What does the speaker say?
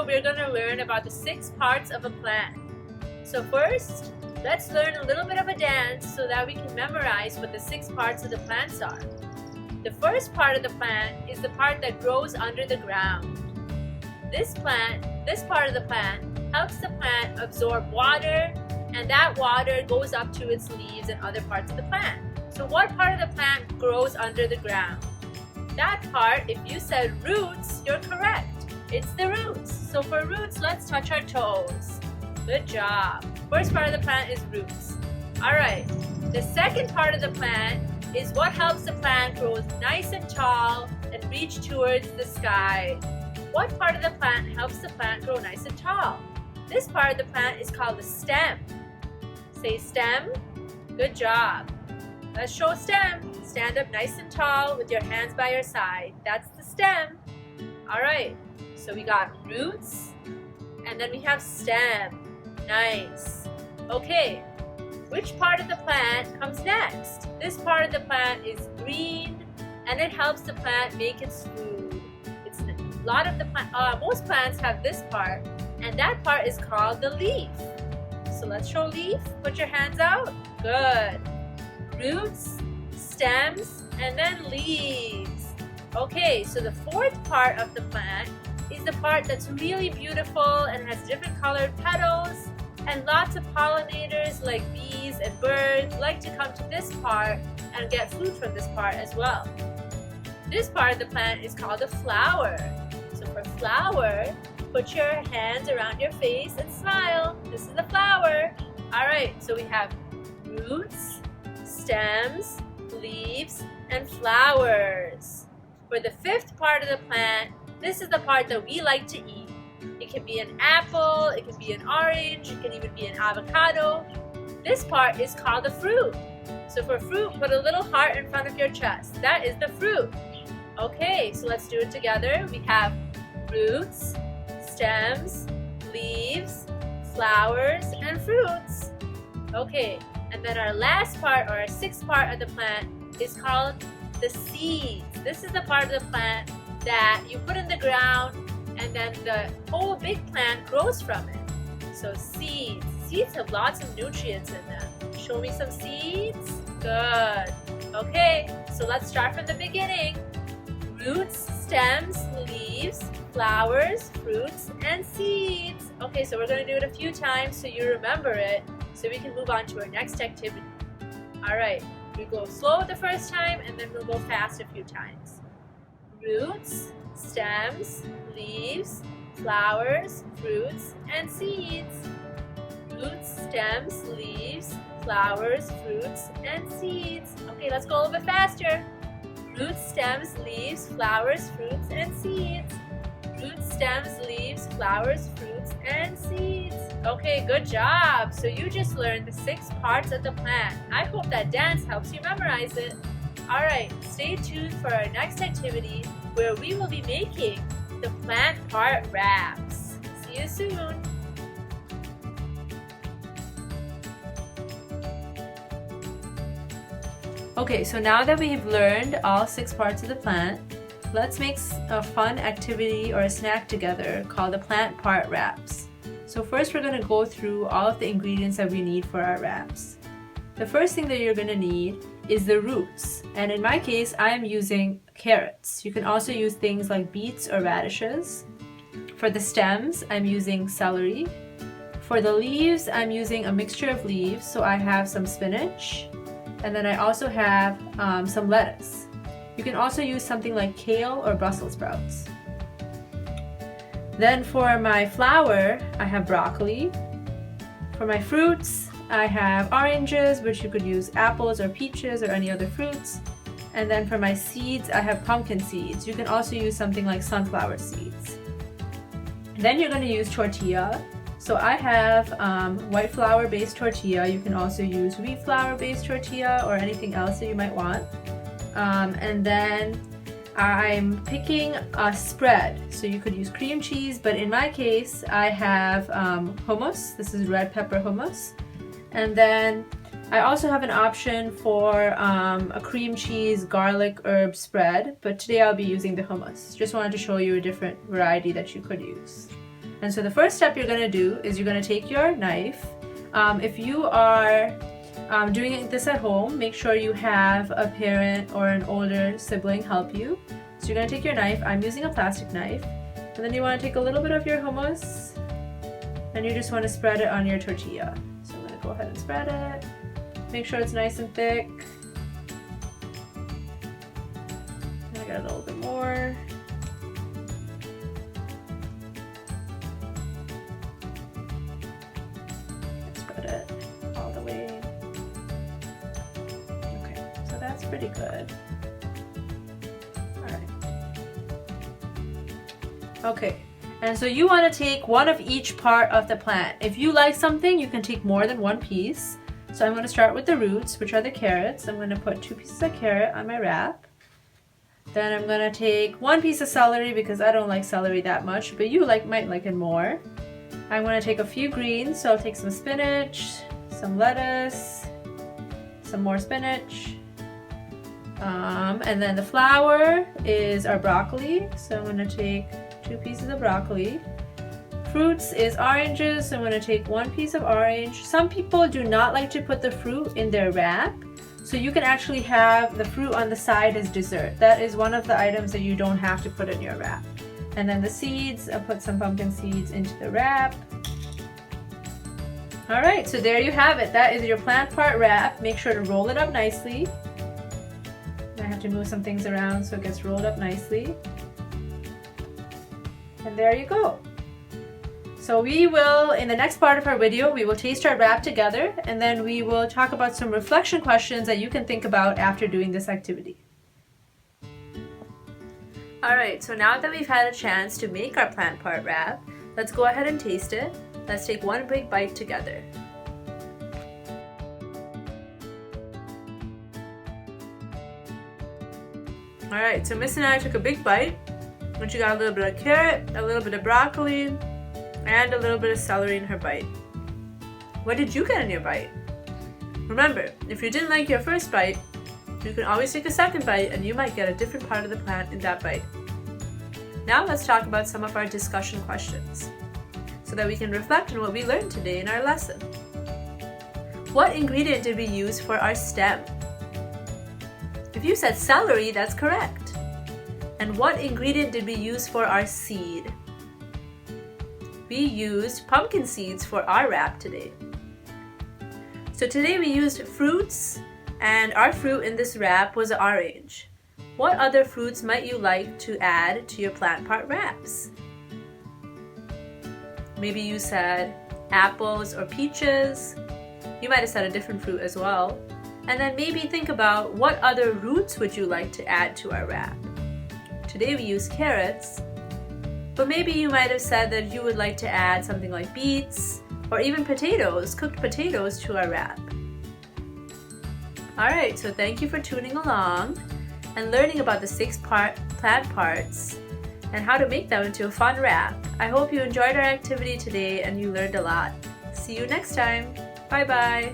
we're going to learn about the 6 parts of a plant. So first, let's learn a little bit of a dance so that we can memorize what the 6 parts of the plants are. The first part of the plant is the part that grows under the ground. This part of the plant helps the plant absorb water, and that water goes up to its leaves and other parts of the plant. So what part of the plant grows under the ground? That part, if you said roots, you're correct. It's the roots. So for roots, let's touch our toes. Good job. First part of the plant is roots. Alright, the second part of the plant is what helps the plant grow nice and tall and reach towards the sky. What part of the plant helps the plant grow nice and tall? This part of the plant is called the stem. Say stem. Good job. Let's show stem. Stand up nice and tall with your hands by your side. That's the stem. Alright, so we got roots, and then we have stem. Nice. Okay, which part of the plant comes next? This part of the plant is green, and it helps the plant make its food. Most plants have this part, and that part is called the leaf. So let's show leaf. Put your hands out. Good. Roots, stems, and then leaves. Okay, so the fourth part of the plant is the part that's really beautiful and has different colored petals, and lots of pollinators like bees and birds like to come to this part and get food from this part as well. This part of the plant is called a flower. So for flower, put your hands around your face and smile. This is the flower. Alright, so we have roots, stems, leaves, and flowers. For the fifth part of the plant, this is the part that we like to eat. It can be an apple, it can be an orange, it can even be an avocado. This part is called a fruit. So for fruit, put a little heart in front of your chest. That is the fruit. Okay, so let's do it together. We have roots, stems, leaves, flowers, and fruits. Okay, and then our last part, or our sixth part of the plant, is called the seeds. This is the part of the plant that you put in the ground, and then the whole big plant grows from it. So seeds. Seeds have lots of nutrients in them. Show me some seeds. Good. Okay, so let's start from the beginning. Roots, stems, leaves, flowers, fruits, and seeds. Okay, so we're going to do it a few times so you remember it, so we can move on to our next activity. Alright, we go slow the first time, and then we'll go fast a few times. Roots, stems, leaves, flowers, fruits, and seeds. Roots, stems, leaves, flowers, fruits, and seeds. Okay, let's go a little bit faster. Roots, stems, leaves, flowers, fruits, and seeds. Roots, stems, leaves, flowers, fruits, and seeds. Okay, good job. So you just learned the 6 parts of the plant. I hope that dance helps you memorize it. Alright, stay tuned for our next activity where we will be making the plant part wraps. See you soon. Okay, so now that we've learned all 6 parts of the plant, let's make a fun activity or a snack together called the plant part wraps. So first we're going to go through all of the ingredients that we need for our wraps. The first thing that you're going to need is the roots, and in my case I am using carrots. You can also use things like beets or radishes. For the stems, I'm using celery. For the leaves, I'm using a mixture of leaves, so I have some spinach, and then I also have some lettuce. You can also use something like kale or Brussels sprouts. Then for my flour, I have broccoli. For my fruits, I have oranges, which you could use apples or peaches or any other fruits. And then for my seeds, I have pumpkin seeds. You can also use something like sunflower seeds. Then you're going to use tortilla. So I have white flour based tortilla. You can also use wheat flour based tortilla or anything else that you might want. And then I'm picking a spread. So you could use cream cheese, but in my case I have hummus. This is red pepper hummus. And then I also have an option for a cream cheese garlic herb spread, but today I'll be using the hummus. Just wanted to show you a different variety that you could use. And so the first step you're going to do is you're going to take your knife. If you are doing this at home, make sure you have a parent or an older sibling help you. So you're going to take your knife. I'm using a plastic knife. And then you want to take a little bit of your hummus and you just want to spread it on your tortilla. So I'm going to go ahead and spread it. Make sure it's nice and thick. And I got a little bit more. Spread it all the way. Okay, so that's pretty good. Okay, and so you want to take one of each part of the plant. If you like something, you can take more than one piece. So I'm going to start with the roots, which are the carrots. I'm going to put 2 pieces of carrot on my wrap. Then I'm going to take 1 piece of celery because I don't like celery that much, but you might like it more. I'm going to take a few greens, so I'll take some spinach, some lettuce, some more spinach. And then the flower is our broccoli, so I'm going to take 2 pieces of broccoli. Fruits is oranges, so I'm going to take 1 piece of orange. Some people do not like to put the fruit in their wrap, so you can actually have the fruit on the side as dessert. That is one of the items that you don't have to put in your wrap. And then the seeds, I'll put some pumpkin seeds into the wrap. Alright, so there you have it. That is your plant part wrap. Make sure to roll it up nicely. I have to move some things around so it gets rolled up nicely. And there you go. So we will, in the next part of our video, we will taste our wrap together, and then we will talk about some reflection questions that you can think about after doing this activity. Alright, so now that we've had a chance to make our plant part wrap, let's go ahead and taste it. Let's take one big bite together. Alright, so Miss and I took a big bite. And she got a little bit of carrot, a little bit of broccoli, and a little bit of celery in her bite. What did you get in your bite? Remember, if you didn't like your first bite, you can always take a second bite and you might get a different part of the plant in that bite. Now let's talk about some of our discussion questions so that we can reflect on what we learned today in our lesson. What ingredient did we use for our stem? If you said celery, that's correct. And what ingredient did we use for our seed? We used pumpkin seeds for our wrap today. So today we used fruits, and our fruit in this wrap was orange. What other fruits might you like to add to your plant part wraps? Maybe you said apples or peaches. You might have said a different fruit as well. And then maybe think about what other roots would you like to add to our wrap. Today we used carrots, but maybe you might have said that you would like to add something like beets or even potatoes, cooked potatoes to our wrap. Alright, so thank you for tuning along and learning about the 6 plant parts and how to make them into a fun wrap. I hope you enjoyed our activity today and you learned a lot. See you next time. Bye bye.